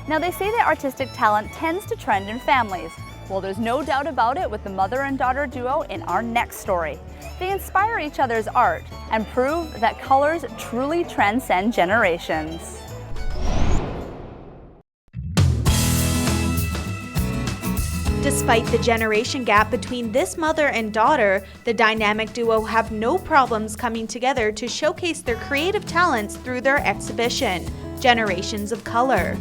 Now they say that artistic talent tends to trend in families. Well, there's no doubt about it with the mother and daughter duo in our next story. They inspire each other's art and prove that colors truly transcend generations. Despite the generation gap between this mother and daughter, the dynamic duo have no problems coming together to showcase their creative talents through their exhibition, Generations of Color.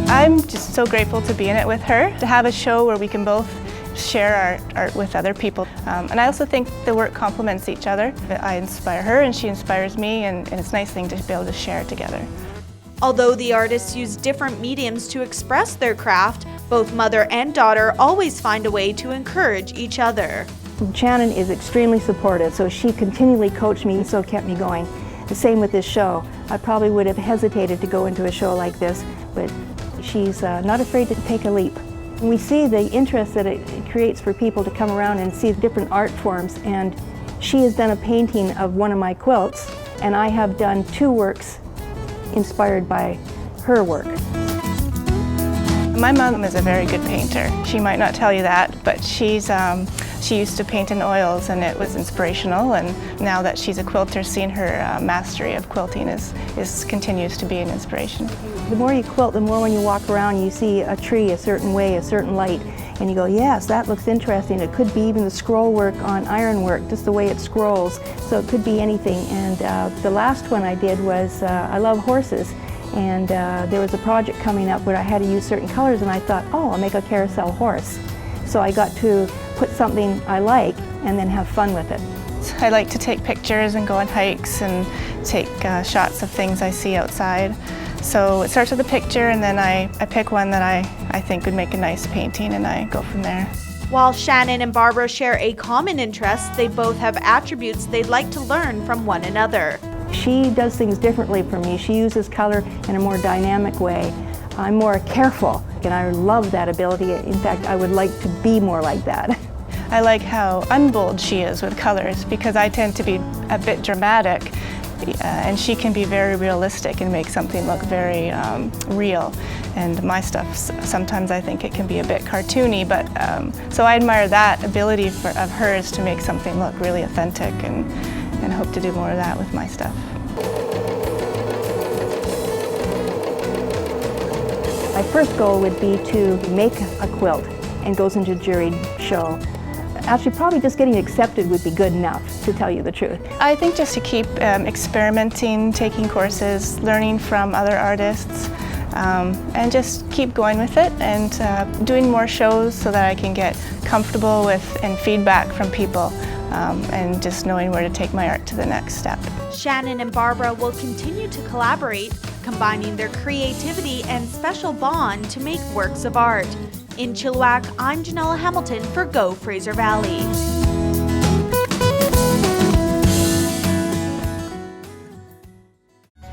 I'm just so grateful to be in it with her, to have a show where we can both share our art with other people. And I also think the work complements each other. I inspire her and she inspires me, and it's a nice thing to be able to share together. Although the artists use different mediums to express their craft, both mother and daughter always find a way to encourage each other. Shannon is extremely supportive, so she continually coached me and so kept me going. The same with this show. I probably would have hesitated to go into a show like this, but she's not afraid to take a leap. We see the interest that it creates for people to come around and see different art forms, and she has done a painting of one of my quilts, and I have done 2 works inspired by her work. My mom is a very good painter. She might not tell you that, but she used to paint in oils, and it was inspirational, and now that she's a quilter, seeing her mastery of quilting continues to be an inspiration. The more you quilt, the more when you walk around you see a tree a certain way, a certain light, and you go, yes, that looks interesting. It could be even the scroll work on ironwork, just the way it scrolls, so it could be anything. And the last one I did was, I love horses, and there was a project coming up where I had to use certain colors, and I thought, oh, I'll make a carousel horse. So I got to put something I like and then have fun with it. I like to take pictures and go on hikes and take shots of things I see outside. So it starts with a picture, and then I pick one that I think would make a nice painting, and I go from there. While Shannon and Barbara share a common interest, they both have attributes they'd like to learn from one another. She does things differently from me. She uses color in a more dynamic way. I'm more careful, and I love that ability. In fact, I would like to be more like that. I like how unbold she is with colors, because I tend to be a bit dramatic, and she can be very realistic and make something look very real. And my stuff, sometimes I think it can be a bit cartoony, but so I admire that ability of hers to make something look really authentic, and hope to do more of that with my stuff. My first goal would be to make a quilt and goes into a juried show. Actually, probably just getting accepted would be good enough, to tell you the truth. I think just to keep experimenting, taking courses, learning from other artists, and just keep going with it, and doing more shows so that I can get comfortable with and feedback from people, and just knowing where to take my art to the next step. Shannon and Barbara will continue to collaborate, combining their creativity and special bond to make works of art. In Chilliwack, I'm Janella Hamilton for Go Fraser Valley.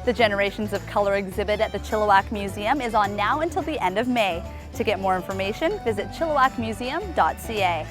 The Generations of Color exhibit at the Chilliwack Museum is on now until the end of May. To get more information, visit chilliwackmuseum.ca.